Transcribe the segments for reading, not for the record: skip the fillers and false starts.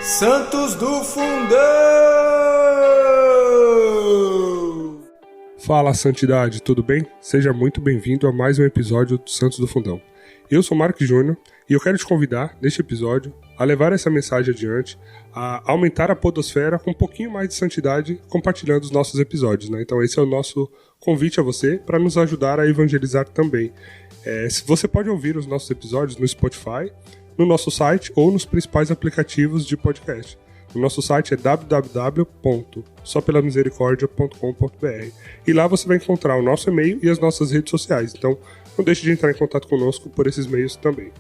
Santos do Fundão! Fala, Santidade, tudo bem? Seja muito bem-vindo a mais um episódio do Santos do Fundão. Eu sou Marco Júnior e eu quero te convidar, neste episódio, a levar essa mensagem adiante, a aumentar a podosfera com um pouquinho mais de santidade, compartilhando os nossos episódios, né? Então esse é o nosso convite a você para nos ajudar a evangelizar também. Você pode ouvir os nossos episódios no Spotify, no nosso site ou nos principais aplicativos de podcast. O nosso site é www.sopelamisericordia.com.br e lá você vai encontrar o nosso e-mail e as nossas redes sociais. Então não deixe de entrar em contato conosco por esses meios também.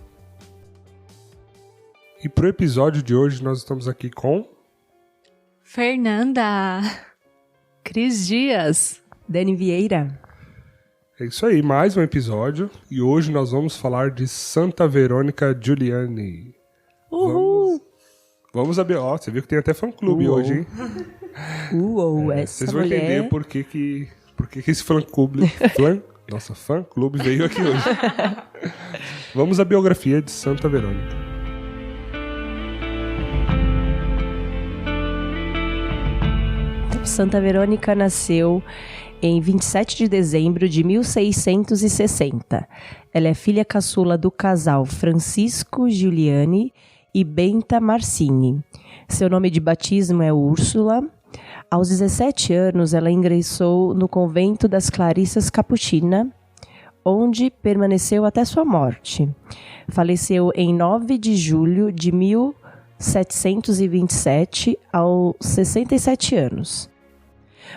E para o episódio de hoje nós estamos aqui com... Fernanda, Cris Dias, Dani Vieira. É isso aí, mais um episódio. E hoje nós vamos falar de Santa Verônica Giuliani. Uhul! Vamos abrir... Ó, você viu que tem até fã-clube hoje, hein? Essa vocês vão mulher... entender por que esse fã-clube... Nossa, fã-clube veio aqui hoje. Vamos à biografia de Santa Verônica. Santa Verônica nasceu em 27 de dezembro de 1660. Ela é filha caçula do casal Francisco Giuliani e Benta Marcini. Seu nome de batismo é Úrsula. Aos 17 anos, ela ingressou no convento das Clarissas Capuchina, onde permaneceu até sua morte. Faleceu em 9 de julho de 1727, aos 67 anos.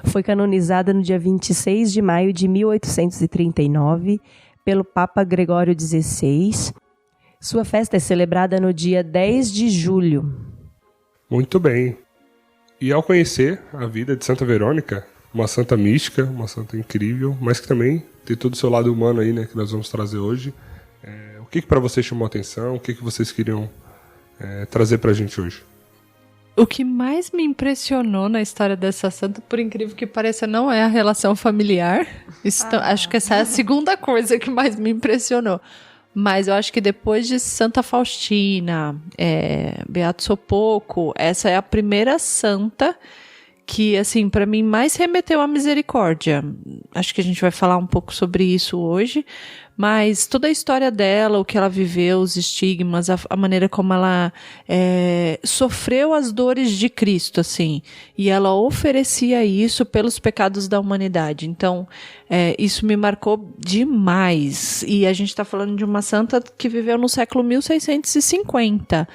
Foi canonizada no dia 26 de maio de 1839 pelo Papa Gregório XVI. Sua festa é celebrada no dia 10 de julho. Muito bem. E ao conhecer a vida de Santa Verônica, uma santa mística, uma santa incrível, mas que também tem todo o seu lado humano aí, né, que nós vamos trazer hoje, o que para você chamou a atenção, o que vocês queriam trazer pra gente hoje? O que mais me impressionou na história dessa santa, por incrível que pareça, não é a relação familiar. Acho que essa é a segunda coisa que mais me impressionou. Mas eu acho que depois de Santa Faustina, Beato Sopoco, essa é a primeira santa que, assim, para mim, mais remeteu à misericórdia. Acho que a gente vai falar um pouco sobre isso hoje, mas toda a história dela, o que ela viveu, os estigmas, a maneira como ela sofreu as dores de Cristo, assim, e ela oferecia isso pelos pecados da humanidade. Então, isso me marcou demais. E a gente está falando de uma santa que viveu no século 1650.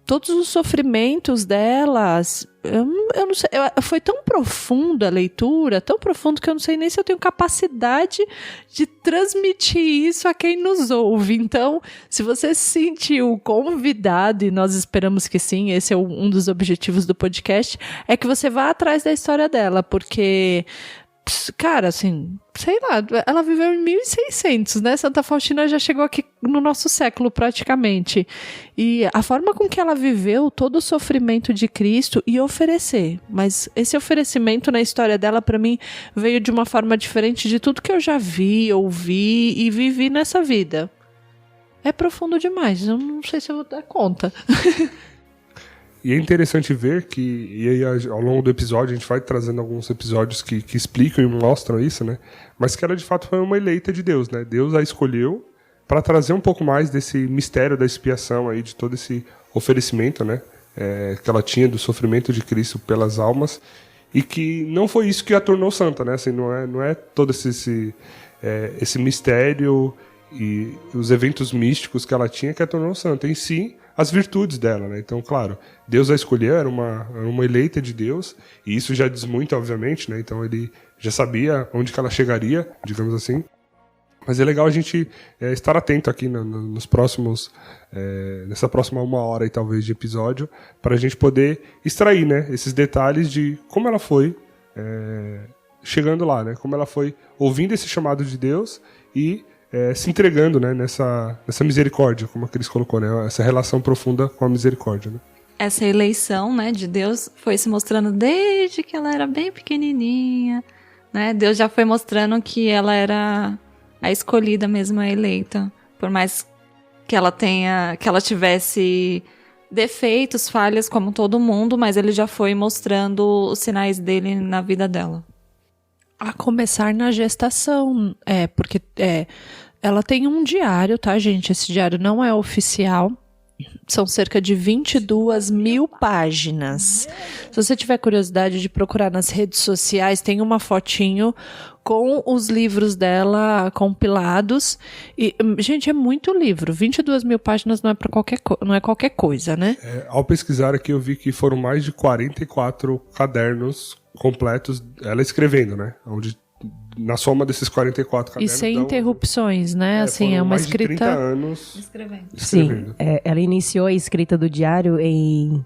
Todos os sofrimentos delas, eu não sei, foi tão profunda a leitura, tão profundo que eu não sei nem se eu tenho capacidade de transmitir isso a quem nos ouve. Então, se você se sentiu convidado, e nós esperamos que sim, esse é um dos objetivos do podcast, é que você vá atrás da história dela, porque... Cara, assim, sei lá, ela viveu em 1600, né? Santa Faustina já chegou aqui no nosso século, praticamente. E a forma com que ela viveu todo o sofrimento de Cristo e oferecer. Mas esse oferecimento na história dela, pra mim, veio de uma forma diferente de tudo que eu já vi, ouvi e vivi nessa vida. É profundo demais, eu não sei se eu vou dar conta. E é interessante ver que, e aí ao longo do episódio, a gente vai trazendo alguns episódios que explicam e mostram isso, né? Mas que ela de fato foi uma eleita de Deus, né? Deus a escolheu para trazer um pouco mais desse mistério da expiação aí, de todo esse oferecimento, né? Que ela tinha do sofrimento de Cristo pelas almas, e que não foi isso que a tornou santa, né? Assim, não é todo esse mistério e os eventos místicos que ela tinha que a tornou santa, em si, as virtudes dela, né? Então, claro, Deus a escolheu, era uma eleita de Deus, e isso já diz muito, obviamente, né? Então ele já sabia onde que ela chegaria, digamos assim. Mas é legal a gente estar atento aqui nos próximos, nessa próxima 1 hora, aí, talvez, de episódio, para a gente poder extrair, né, esses detalhes de como ela foi chegando lá, né? Como ela foi ouvindo esse chamado de Deus e se entregando, né, nessa misericórdia, como a Cris colocou, né, essa relação profunda com a misericórdia, né? Essa eleição, né, de Deus foi se mostrando desde que ela era bem pequenininha, né? Deus já foi mostrando que ela era a escolhida mesmo, a eleita, por mais que ela tivesse defeitos, falhas, como todo mundo, mas ele já foi mostrando os sinais dele na vida dela. A começar na gestação, porque ela tem um diário, tá, gente? Esse diário não é oficial. São cerca de 22 mil páginas. Se você tiver curiosidade de procurar nas redes sociais, tem uma fotinho com os livros dela compilados. E, gente, é muito livro. 22 mil páginas não é qualquer coisa, né? Ao pesquisar aqui, eu vi que foram mais de 44 cadernos completos, ela escrevendo, né? Onde, na soma desses 44 E cadernos... sem interrupções, né? Assim, é uma mais escrita... de 30 anos Escrevendo. escrevendo. Sim, ela iniciou a escrita do diário em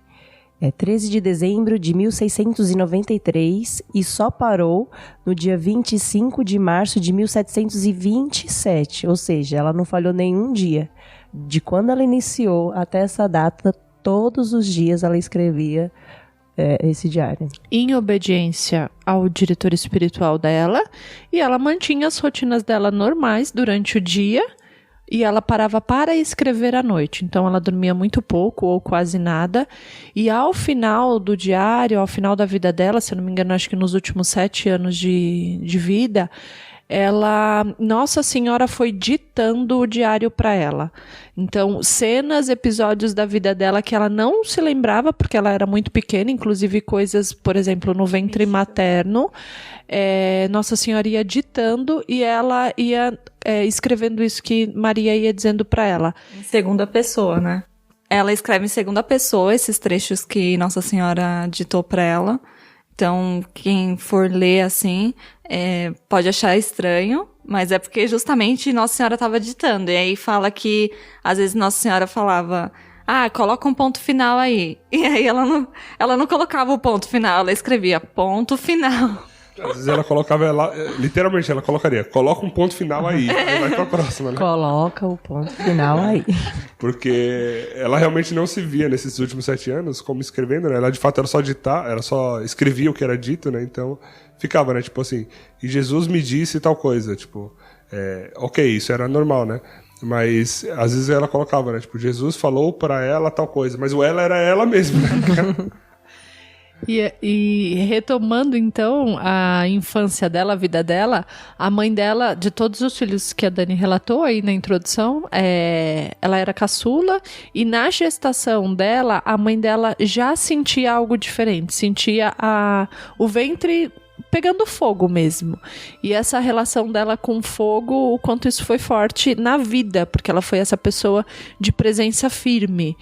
13 de dezembro de 1693 e só parou no dia 25 de março de 1727. Ou seja, ela não falhou nenhum dia. De quando ela iniciou até essa data, todos os dias ela escrevia esse diário. Em obediência ao diretor espiritual dela, e ela mantinha as rotinas dela normais durante o dia, e ela parava para escrever à noite. Então ela dormia muito pouco ou quase nada, e ao final do diário, ao final da vida dela, se eu não me engano, acho que nos últimos 7 anos de vida, Nossa Senhora foi ditando o diário para ela. Então, cenas, episódios da vida dela que ela não se lembrava, porque ela era muito pequena, inclusive coisas, por exemplo, no ventre materno, Nossa Senhora ia ditando e ela ia escrevendo isso que Maria ia dizendo para ela. Em segunda pessoa, né? Ela escreve em segunda pessoa esses trechos que Nossa Senhora ditou para ela. Então, quem for ler assim, pode achar estranho, mas é porque justamente Nossa Senhora estava ditando. E aí fala que, às vezes, Nossa Senhora falava, coloca um ponto final aí. E aí ela não colocava o ponto final, ela escrevia ponto final. Às vezes ela colocava, literalmente, ela colocaria, coloca um ponto final aí, e vai pra próxima, né? Coloca o ponto final aí. Porque ela realmente não se via nesses últimos 7 anos como escrevendo, né? Ela, de fato, era só ditar, ela só escrevia o que era dito, né? Então, ficava, né? Tipo assim, e Jesus me disse tal coisa, tipo, ok, isso era normal, né? Mas, às vezes ela colocava, né? Tipo, Jesus falou pra ela tal coisa, mas o ela era ela mesma, né? E retomando, então, a infância dela, a vida dela, a mãe dela, de todos os filhos que a Dani relatou aí na introdução, ela era caçula, e na gestação dela, a mãe dela já sentia algo diferente, sentia o ventre pegando fogo mesmo. E essa relação dela com fogo, o quanto isso foi forte na vida, porque ela foi essa pessoa de presença firme.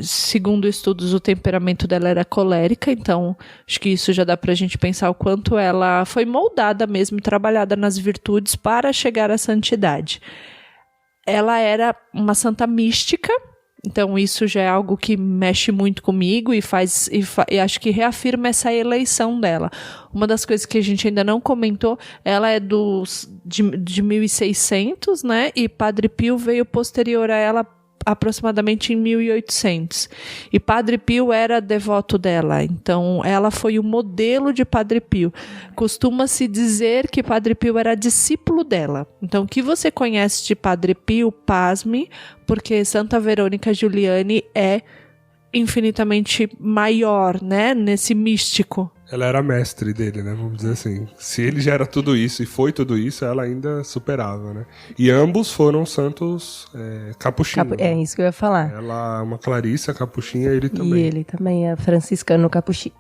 Segundo estudos, o temperamento dela era colérica, então acho que isso já dá pra gente pensar o quanto ela foi moldada mesmo, trabalhada nas virtudes para chegar à santidade. Ela era uma santa mística, então isso já é algo que mexe muito comigo e acho que reafirma essa eleição dela. Uma das coisas que a gente ainda não comentou, ela é de 1600, né? E Padre Pio veio posterior a ela aproximadamente em 1800. E Padre Pio era devoto dela, então ela foi o modelo de Padre Pio. Costuma-se dizer que Padre Pio era discípulo dela. Então, o que você conhece de Padre Pio, pasme, porque Santa Verônica Giuliani é infinitamente maior, né, nesse místico. Ela era mestre dele, né? Vamos dizer assim. Se ele já era tudo isso e foi tudo isso, ela ainda superava, né? E ambos foram santos capuchinhos. É isso que eu ia falar. Ela uma Clarissa capuchinha, ele também. E ele também é franciscano capuchinho.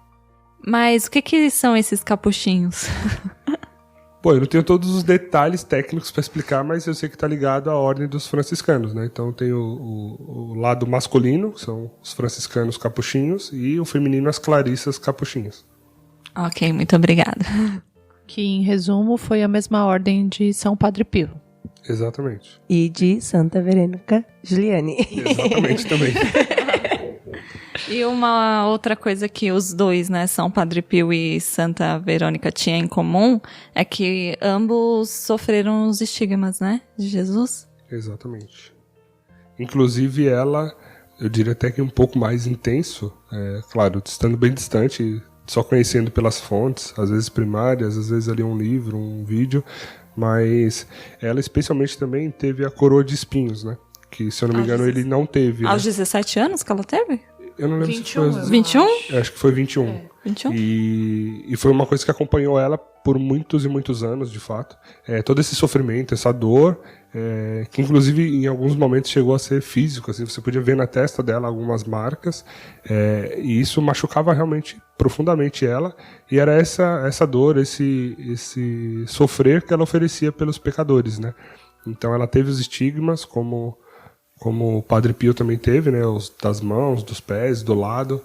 Mas o que são esses capuchinhos? Pô, eu não tenho todos os detalhes técnicos pra explicar, mas eu sei que tá ligado à ordem dos franciscanos, né? Então tem o lado masculino, que são os franciscanos capuchinhos, e o feminino, as clarissas capuchinhas. Ok, muito obrigada. Que, em resumo, foi a mesma ordem de São Padre Pio. Exatamente. E de Santa Verônica Giuliani. Exatamente também. E uma outra coisa que os dois, né, São Padre Pio e Santa Verônica tinham em comum é que ambos sofreram os estigmas, né, de Jesus. Exatamente. Inclusive ela, eu diria até que um pouco mais intenso, claro, estando bem distante, só conhecendo pelas fontes, às vezes primárias, às vezes ali um livro, um vídeo, mas ela especialmente também teve a coroa de espinhos, né? que, se eu não me engano, ele não teve. Aos né? 17 anos que ela teve? Eu não lembro 21, se foi... 21? Acho que foi 21. 21? E foi uma coisa que acompanhou ela por muitos e muitos anos, de fato. Todo esse sofrimento, essa dor, que inclusive em alguns momentos chegou a ser físico. Assim, você podia ver na testa dela algumas marcas, e isso machucava realmente profundamente ela. E era essa dor, esse sofrer que ela oferecia pelos pecadores, né? Então ela teve os estigmas, como o Padre Pio também teve, né? Os das mãos, dos pés, do lado.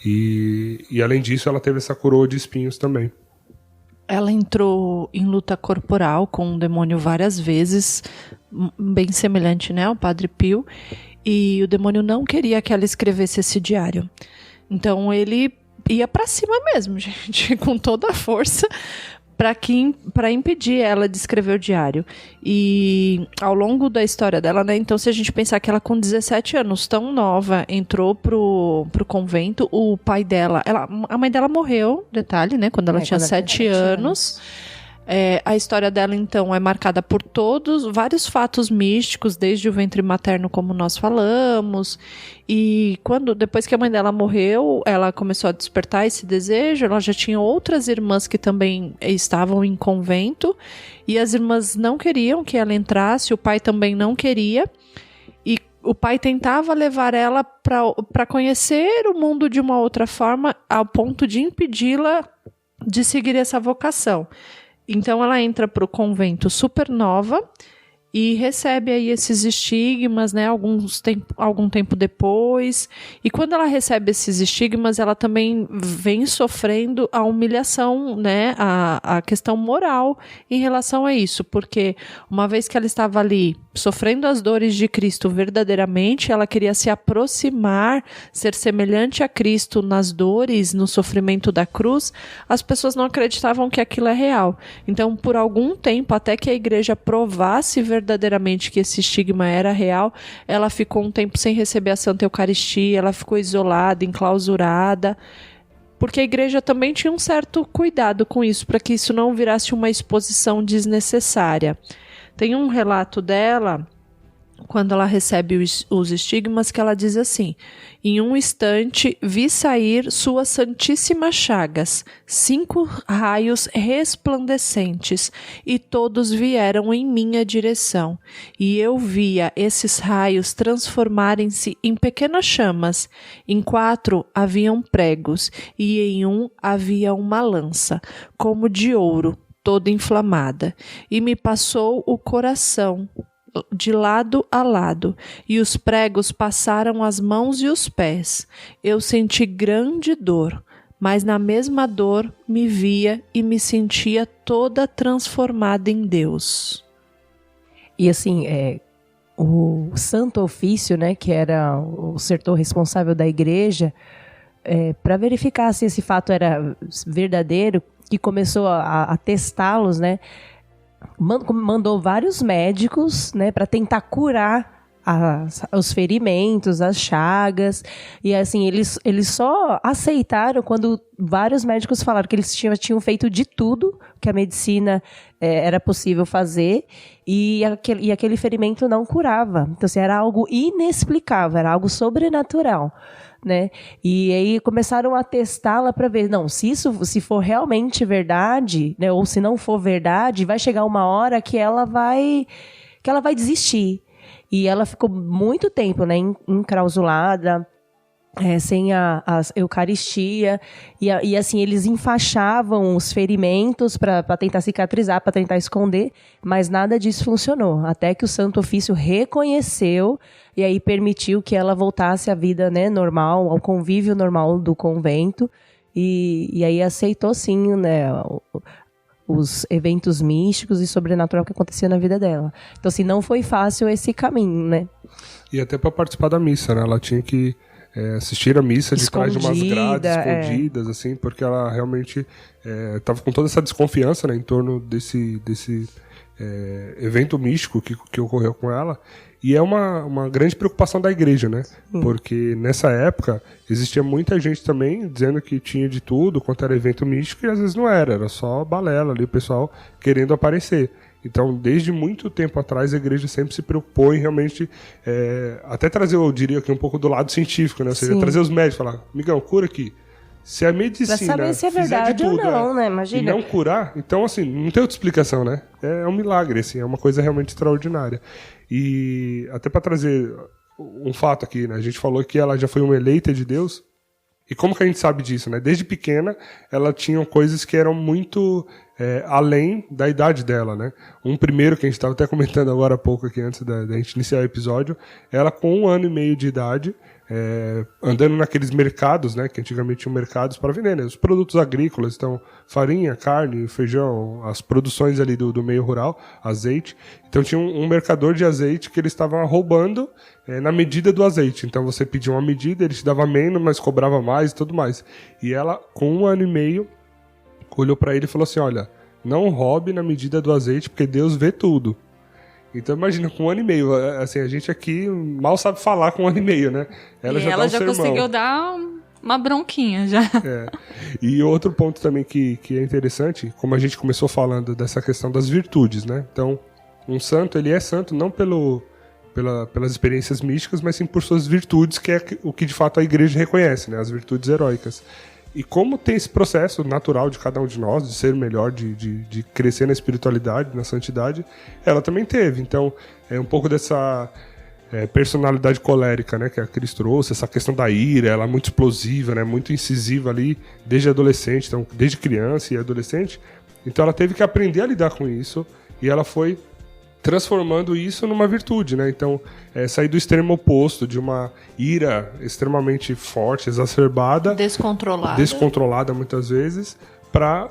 E além disso, ela teve essa coroa de espinhos também. Ela entrou em luta corporal com o demônio várias vezes, bem semelhante, né, ao Padre Pio, e o demônio não queria que ela escrevesse esse diário. Então ele ia pra cima mesmo, gente, com toda a força, para impedir ela de escrever o diário. E ao longo da história dela, né, então se a gente pensar que ela com 17 anos, tão nova, entrou pro convento, o pai dela, a mãe dela morreu, detalhe, né, quando ela tinha 7 anos. A história dela, então, é marcada por vários fatos místicos, desde o ventre materno, como nós falamos. E depois que a mãe dela morreu, ela começou a despertar esse desejo. Ela já tinha outras irmãs que também estavam em convento. E as irmãs não queriam que ela entrasse, o pai também não queria. E o pai tentava levar ela para conhecer o mundo de uma outra forma, ao ponto de impedi-la de seguir essa vocação. Então ela entra para o convento super nova e recebe aí esses estigmas, né, algum tempo depois. E quando ela recebe esses estigmas, ela também vem sofrendo a humilhação, né, a questão moral em relação a isso, porque uma vez que ela estava ali sofrendo as dores de Cristo verdadeiramente, ela queria se aproximar, ser semelhante a Cristo nas dores, no sofrimento da cruz. As pessoas não acreditavam que aquilo é real. Então, por algum tempo, até que a igreja provasse verdadeiramente que esse estigma era real, ela ficou um tempo sem receber a Santa Eucaristia, ela ficou isolada, enclausurada, porque a igreja também tinha um certo cuidado com isso, para que isso não virasse uma exposição desnecessária. Tem um relato dela, quando ela recebe os estigmas, que ela diz assim: em um instante vi sair suas santíssimas chagas, 5 raios resplandecentes, e todos vieram em minha direção. E eu via esses raios transformarem-se em pequenas chamas. Em 4 haviam pregos, e em 1 havia uma lança, como de ouro, toda inflamada, e me passou o coração de lado a lado, e os pregos passaram as mãos e os pés. Eu senti grande dor, mas na mesma dor me via e me sentia toda transformada em Deus. E assim, o Santo Ofício, né, que era o sertor responsável da igreja, para verificar se esse fato era verdadeiro, que começou a testá-los, né? Mandou vários médicos, né, para tentar curar os ferimentos, as chagas. E assim, eles só aceitaram quando vários médicos falaram que eles tinham feito de tudo que a medicina era possível fazer, e aquele ferimento não curava. Então assim, era algo inexplicável, era algo sobrenatural, né? E aí começaram a testá-la para ver, não, se for realmente verdade, né, ou se não for verdade, vai chegar uma hora que ela vai desistir. E ela ficou muito tempo, né, enclausurada, sem a Eucaristia, e assim, eles enfaixavam os ferimentos para tentar cicatrizar, para tentar esconder, mas nada disso funcionou, até que o Santo Ofício reconheceu e aí permitiu que ela voltasse à vida, né, normal, ao convívio normal do convento, e aí aceitou sim, né, os eventos místicos e sobrenatural que aconteciam na vida dela. Então assim, não foi fácil esse caminho, né? E até para participar da missa, né, ela tinha que assistir a missa de trás de umas grades escondidas, assim, porque ela realmente estava com toda essa desconfiança, né, em torno desse evento místico que ocorreu com ela. E é uma grande preocupação da igreja, né? Porque nessa época existia muita gente também dizendo que tinha de tudo quanto era evento místico, e às vezes não era só balela ali, o pessoal querendo aparecer. Então, desde muito tempo atrás, a igreja sempre se preocupou em realmente até trazer, eu diria aqui, um pouco do lado científico, né? Ou seja, Sim. trazer os médicos, falar, amigão, cura aqui. Se a medicina Pra saber se é fizer verdade de tudo, ou não, né? Imagina. e não curar, então, assim, não tem outra explicação, né? É um milagre, assim, é uma coisa realmente extraordinária. E até para trazer um fato aqui, né? A gente falou que ela já foi uma eleita de Deus. E como que a gente sabe disso, né? Desde pequena, ela tinha coisas que eram muito além da idade dela, né? Um primeiro, que a gente estava até comentando agora há pouco aqui, antes da gente iniciar o episódio, ela com 1 ano e meio de idade, andando naqueles mercados, né? Que antigamente tinham mercados para vender, né? Os produtos agrícolas, então farinha, carne, feijão, as produções ali do meio rural, azeite. Então tinha um mercador de azeite que eles estavam roubando na medida do azeite. Então você pedia uma medida, ele te dava menos, mas cobrava mais e tudo mais. E ela, com 1 ano e meio, olhou para ele e falou assim, olha, não roube na medida do azeite, porque Deus vê tudo. Então imagina, com 1 ano e meio, assim, a gente aqui mal sabe falar com 1 ano e meio, né? Ela já conseguiu dar uma bronquinha, já. E outro ponto também que é interessante, como a gente começou falando dessa questão das virtudes, né? Então, um santo, ele é santo não pelas experiências místicas, mas sim por suas virtudes, que é o que de fato a igreja reconhece, né? As virtudes heróicas. E como tem esse processo natural de cada um de nós, de ser melhor, de crescer na espiritualidade, na santidade, ela também teve. Então, é um pouco dessa personalidade colérica, né, que a Cris trouxe, essa questão da ira, ela é muito explosiva, né, muito incisiva ali, desde adolescente, então, desde criança e adolescente. Então, ela teve que aprender a lidar com isso, e ela foi transformando isso numa virtude, né? Então, sair do extremo oposto de uma ira extremamente forte, exacerbada, descontrolada muitas vezes, para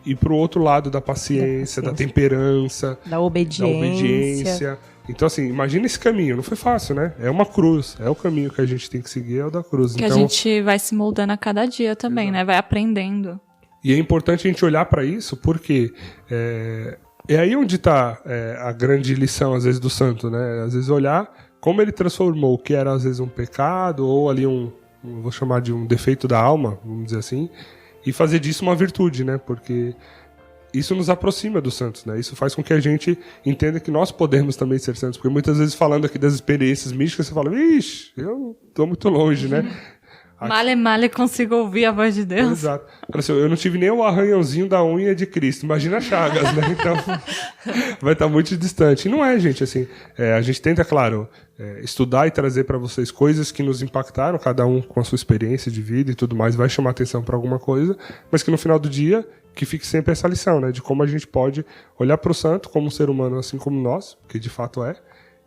ir para o outro lado da paciência, da temperança, da obediência. Então, assim, imagina esse caminho. Não foi fácil, né? É uma cruz. É o caminho que a gente tem que seguir, é o da cruz. Que então, a gente vai se moldando a cada dia também, né? Vai aprendendo. E é importante a gente olhar para isso, porque é aí onde está a grande lição, às vezes, do santo, né? Às vezes olhar como ele transformou o que era, às vezes, um pecado ou ali vou chamar de um defeito da alma, vamos dizer assim, e fazer disso uma virtude, né? Porque isso nos aproxima dos santos, né? Isso faz com que a gente entenda que nós podemos também ser santos, porque muitas vezes falando aqui das experiências místicas, você fala, ixi, eu tô muito longe, né? Male consigo ouvir a voz de Deus. Exato. Assim, eu não tive nem o arranhãozinho da unha de Cristo. Imagina Chagas, né? Então, vai estar muito distante. E não é, gente, assim, a gente tenta, claro, estudar e trazer para vocês coisas que nos impactaram, cada um com a sua experiência de vida e tudo mais, vai chamar atenção para alguma coisa, mas que no final do dia, que fique sempre essa lição, né? De como a gente pode olhar para o santo como um ser humano assim como nós, que de fato é,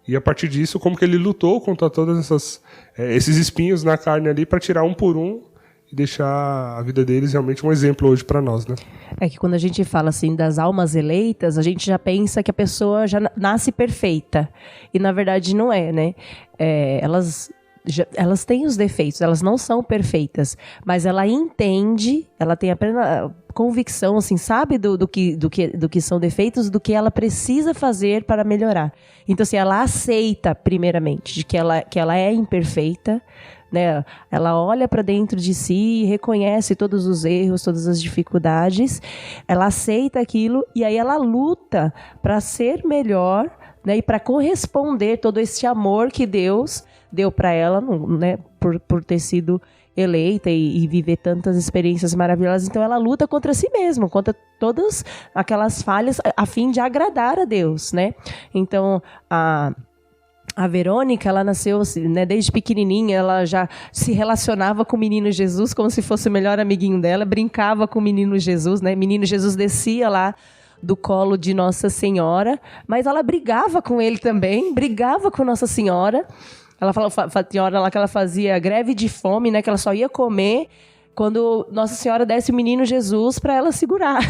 e a partir disso, como que ele lutou contra todos esses espinhos na carne ali para tirar um por um e deixar a vida deles realmente um exemplo hoje para nós, né? É que quando a gente fala assim das almas eleitas, a gente já pensa que a pessoa já nasce perfeita. E na verdade não é, né? Elas têm os defeitos, elas não são perfeitas, mas ela entende, ela tem a plena convicção, assim, sabe do que são defeitos, do que ela precisa fazer para melhorar. Então, assim, ela aceita, primeiramente, de que ela é imperfeita, né? Ela olha para dentro de si, reconhece todos os erros, todas as dificuldades, ela aceita aquilo e aí ela luta para ser melhor, né? E para corresponder todo esse amor que Deus deu para ela, né? Por ter sido eleita e viver tantas experiências maravilhosas. Então ela luta contra si mesma, contra todas aquelas falhas a fim de agradar a Deus, né? Então a Verônica, ela nasceu assim, né, desde pequenininha, ela já se relacionava com o menino Jesus como se fosse o melhor amiguinho dela, brincava com o menino Jesus, né? Menino Jesus descia lá do colo de Nossa Senhora, mas ela brigava com ele também, brigava com Nossa Senhora. Ela falou, tinha hora lá que ela fazia greve de fome, né? Que ela só ia comer quando Nossa Senhora desse o menino Jesus para ela segurar.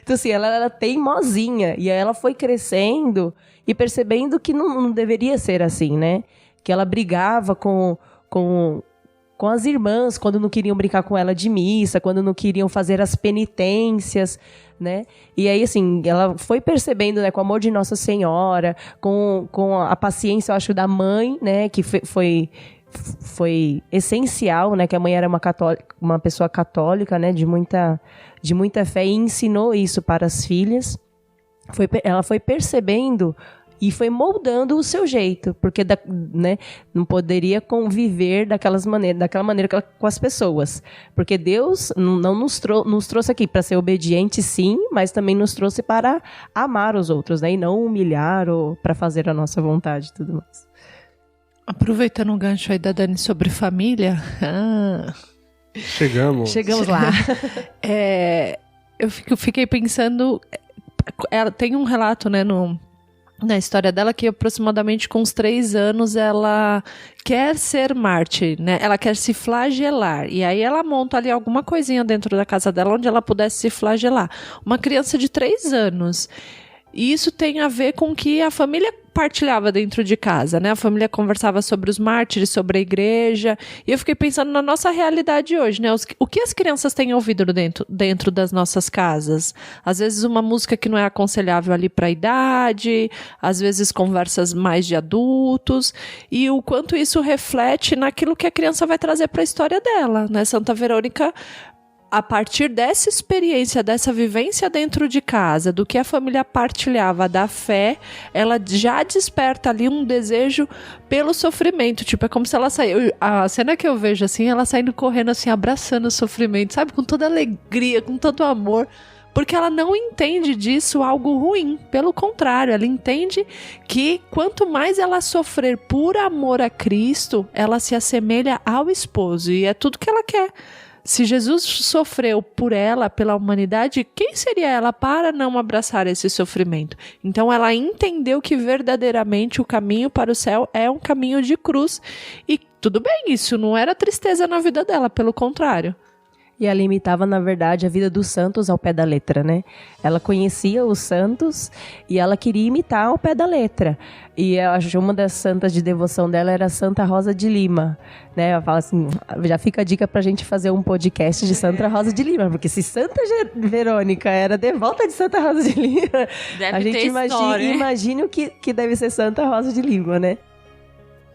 Então, assim, ela era teimosinha. E aí ela foi crescendo e percebendo que não deveria ser assim, né? Que ela brigava com as irmãs quando não queriam brincar com ela de missa, quando não queriam fazer as penitências, né? E aí, assim, ela foi percebendo, né, com o amor de Nossa Senhora, com a paciência, eu acho, da mãe, né, que foi essencial, né, que a mãe era uma pessoa católica, né, de muita fé, e ensinou isso para as filhas. ela foi percebendo e foi moldando o seu jeito, porque né, não poderia conviver daquela maneira com as pessoas. Porque Deus não nos trouxe aqui para ser obediente, sim, mas também nos trouxe para amar os outros, né, e não humilhar ou para fazer a nossa vontade e tudo mais. Aproveitando o gancho aí da Dani sobre família... Chegamos lá. Eu fiquei pensando... Ela tem um relato, né, na história dela, que aproximadamente com uns 3 anos ela quer ser mártir, né? Ela quer se flagelar. E aí ela monta ali alguma coisinha dentro da casa dela onde ela pudesse se flagelar. Uma criança de 3 anos. E isso tem a ver com que a família partilhava dentro de casa, né? A família conversava sobre os mártires, sobre a igreja. E eu fiquei pensando na nossa realidade hoje, né? O que as crianças têm ouvido dentro das nossas casas? Às vezes uma música que não é aconselhável ali para a idade, às vezes conversas mais de adultos. E o quanto isso reflete naquilo que a criança vai trazer para a história dela, né? Santa Verônica, a partir dessa experiência, dessa vivência dentro de casa, do que a família partilhava da fé, ela já desperta ali um desejo pelo sofrimento. Tipo, é como se ela saísse... A cena que eu vejo, assim, ela saindo correndo, assim, abraçando o sofrimento, sabe? Com toda alegria, com todo amor. Porque ela não entende disso algo ruim. Pelo contrário, ela entende que quanto mais ela sofrer por amor a Cristo, ela se assemelha ao esposo. E é tudo que ela quer. Se Jesus sofreu por ela, pela humanidade, quem seria ela para não abraçar esse sofrimento? Então ela entendeu que verdadeiramente o caminho para o céu é um caminho de cruz. E tudo bem, isso não era tristeza na vida dela, pelo contrário. E ela imitava, na verdade, a vida dos santos ao pé da letra, né? Ela conhecia os santos e ela queria imitar ao pé da letra. E eu acho uma das santas de devoção dela era Santa Rosa de Lima, né? Ela fala assim, já fica a dica pra gente fazer um podcast de Santa Rosa de Lima, porque se Santa Verônica era devota de Santa Rosa de Lima, a gente imagina o que deve ser Santa Rosa de Lima, né?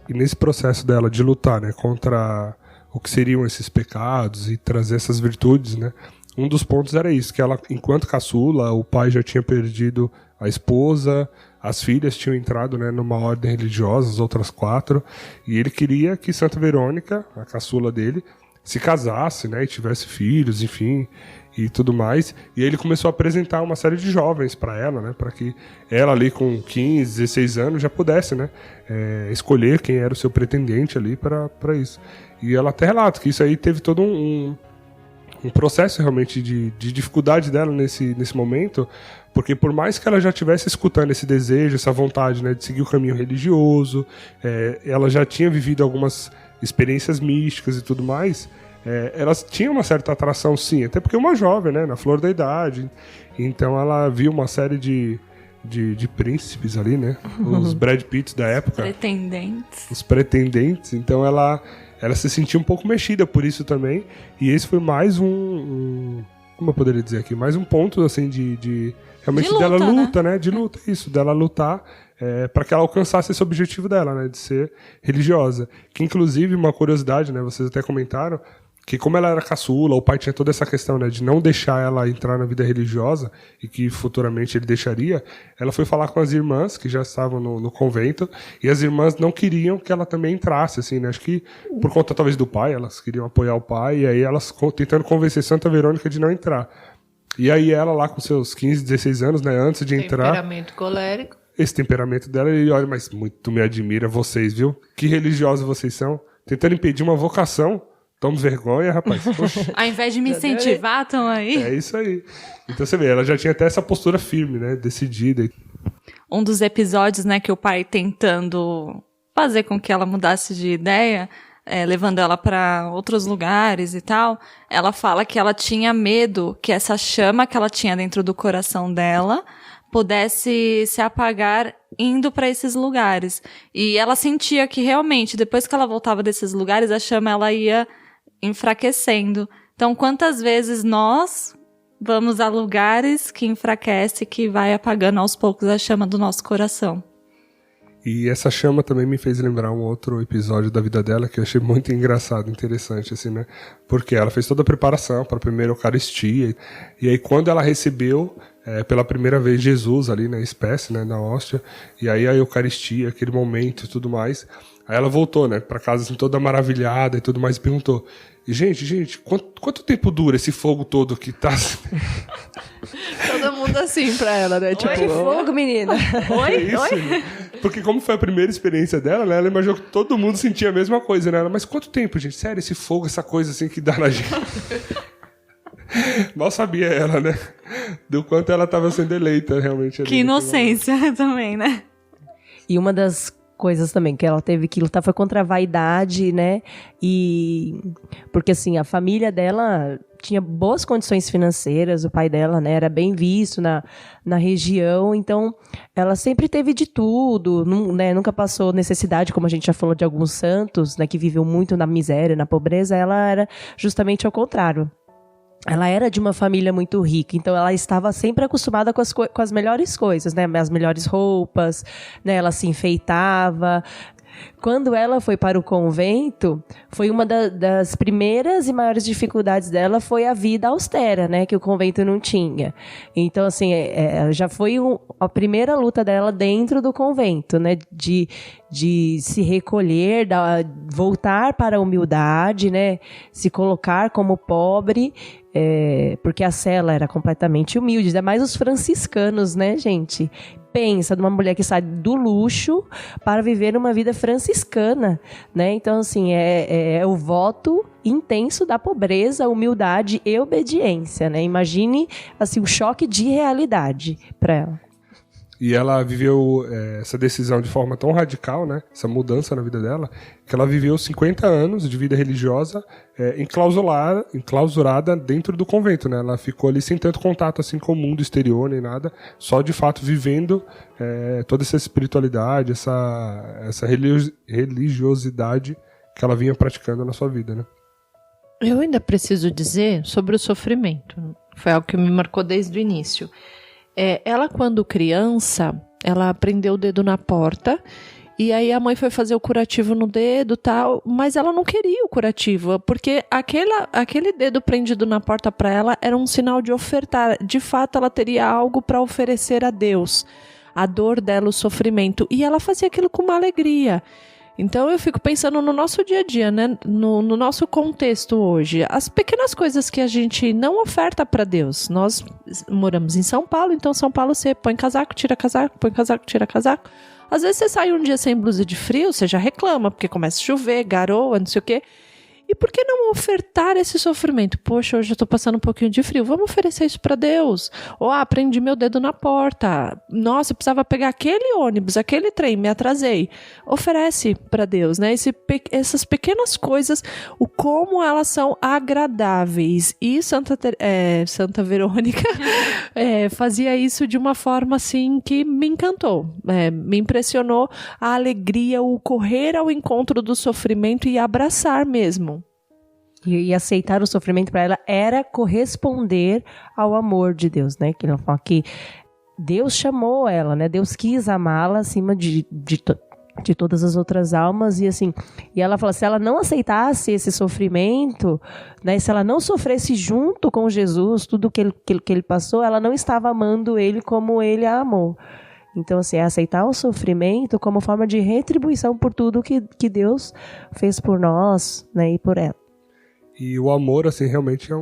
E nesse processo dela de lutar, né, contra o que seriam esses pecados e trazer essas virtudes, né? Um dos pontos era isso, que ela, enquanto caçula, o pai já tinha perdido a esposa, as filhas tinham entrado, né, numa ordem religiosa, as outras 4, e ele queria que Santa Verônica, a caçula dele, se casasse, né, e tivesse filhos, enfim, e tudo mais. E aí ele começou a apresentar uma série de jovens para ela, né, para que ela ali com 15, 16 anos já pudesse, né, escolher quem era o seu pretendente ali para isso. E ela até relata que isso aí teve todo um processo realmente de dificuldade dela nesse momento, porque por mais que ela já estivesse escutando esse desejo, essa vontade, né, de seguir o caminho religioso, ela já tinha vivido algumas experiências místicas e tudo mais, elas tinham uma certa atração, sim, até porque uma jovem, né, na flor da idade, então ela viu uma série de príncipes ali, né, os Brad Pitts da época, os pretendentes, então ela se sentia um pouco mexida por isso também, e esse foi mais como eu poderia dizer aqui, mais um ponto assim de realmente de luta, dela luta, né? De luta, isso, dela lutar para que ela alcançasse esse objetivo dela, né, de ser religiosa. Que inclusive, uma curiosidade, né, vocês até comentaram, que como ela era caçula, o pai tinha toda essa questão, né, de não deixar ela entrar na vida religiosa e que futuramente ele deixaria, ela foi falar com as irmãs que já estavam no convento, e as irmãs não queriam que ela também entrasse, assim, né, acho que por conta talvez do pai, elas queriam apoiar o pai, e aí elas tentando convencer Santa Verônica de não entrar. E aí ela lá com seus 15, 16 anos, né, antes de entrar... Temperamento colérico. Esse temperamento dela, ele olha, mas muito me admira vocês, viu? Que religiosos vocês são. Tentando impedir uma vocação. Toma vergonha, rapaz. Poxa. Ao invés de me incentivar, estão aí. É isso aí. Então você vê, ela já tinha até essa postura firme, né? Decidida. Um dos episódios, né, que o pai tentando fazer com que ela mudasse de ideia, levando ela para outros lugares e tal, ela fala que ela tinha medo que essa chama que ela tinha dentro do coração dela pudesse se apagar indo para esses lugares. E ela sentia que realmente, depois que ela voltava desses lugares, a chama ela ia enfraquecendo. Então, quantas vezes nós vamos a lugares que enfraquece, que vai apagando aos poucos a chama do nosso coração? E essa chama também me fez lembrar um outro episódio da vida dela que eu achei muito engraçado, interessante, assim, né? Porque ela fez toda a preparação para a primeira Eucaristia. E aí, quando ela recebeu pela primeira vez Jesus ali na espécie, né, na hóstia, e aí a Eucaristia, aquele momento e tudo mais, aí ela voltou, né, para casa assim, toda maravilhada e tudo mais, e perguntou: gente, quanto tempo dura esse fogo todo que tá... Todo mundo assim pra ela, né? Tipo, Que fogo, menina. É isso, né? Porque como foi a primeira experiência dela, né, ela imaginou que todo mundo sentia a mesma coisa, né? Ela, mas quanto tempo, gente? Sério, esse fogo, essa coisa assim que dá na gente. Mal sabia ela, né? Do quanto ela estava sendo eleita realmente. Que inocência também, né? E uma das coisas também que ela teve que lutar foi contra a vaidade, né? E porque assim, a família dela tinha boas condições financeiras, o pai dela, né, era bem visto na região, então ela sempre teve de tudo, né, nunca passou necessidade, como a gente já falou de alguns santos, né, que viveu muito na miséria, na pobreza. Ela era justamente ao contrário. Ela era de uma família muito rica, então ela estava sempre acostumada com as melhores coisas, né? As melhores roupas, né? Ela se enfeitava. Quando ela foi para o convento, foi uma das primeiras e maiores dificuldades dela foi a vida austera, né? Que o convento não tinha. Então, assim, já foi a primeira luta dela dentro do convento, né? De se recolher, voltar para a humildade, né? Se colocar como pobre, porque a cela era completamente humilde, ainda mais os franciscanos, né, gente? Pensa numa mulher que sai do luxo para viver uma vida franciscana, né? Então, assim, é o voto intenso da pobreza, humildade e obediência, né? Imagine, assim, o choque de realidade para ela. E ela viveu essa decisão de forma tão radical, né? Essa mudança na vida dela, que ela viveu 50 anos de vida religiosa enclausurada dentro do convento, né? Ela ficou ali sem tanto contato assim com o mundo exterior nem nada, só de fato vivendo toda essa espiritualidade, essa religiosidade que ela vinha praticando na sua vida, né? eu ainda preciso dizer sobre o sofrimento. Foi algo que me marcou desde o início. Ela, quando criança, ela prendeu o dedo na porta e aí a mãe foi fazer o curativo no dedo e tal, mas ela não queria o curativo, porque aquele dedo prendido na porta para ela era um sinal de ofertar. De fato, ela teria algo para oferecer a Deus. A dor dela, o sofrimento. E ela fazia aquilo com uma alegria. Então eu fico pensando no nosso dia a dia, né? No nosso contexto hoje. As pequenas coisas que a gente não oferta para Deus. Nós moramos em São Paulo, então São Paulo você põe casaco, tira casaco, põe casaco, tira casaco. Às vezes você sai um dia sem blusa de frio, você já reclama, porque começa a chover, garoa, não sei o quê. E por que não ofertar esse sofrimento? Poxa, hoje eu tô passando um pouquinho de frio. Vamos oferecer isso para Deus. Ou, prendi meu dedo na porta. Nossa, eu precisava pegar aquele ônibus, aquele trem, me atrasei. Oferece para Deus, né? Essas pequenas coisas, o como elas são agradáveis. E Santa Verônica fazia isso de uma forma, assim, que me encantou. Me impressionou a alegria, o correr ao encontro do sofrimento e abraçar mesmo. E aceitar o sofrimento para ela era corresponder ao amor de Deus, né? Que ela fala que Deus chamou ela, né? Deus quis amá-la acima de todas as outras almas e assim. E ela fala, se ela não aceitasse esse sofrimento, né? Se ela não sofresse junto com Jesus, tudo que ele passou, ela não estava amando ele como ele a amou. Então, assim, aceitar o sofrimento como forma de retribuição por tudo que Deus fez por nós, né? E por ela. E o amor, assim, realmente é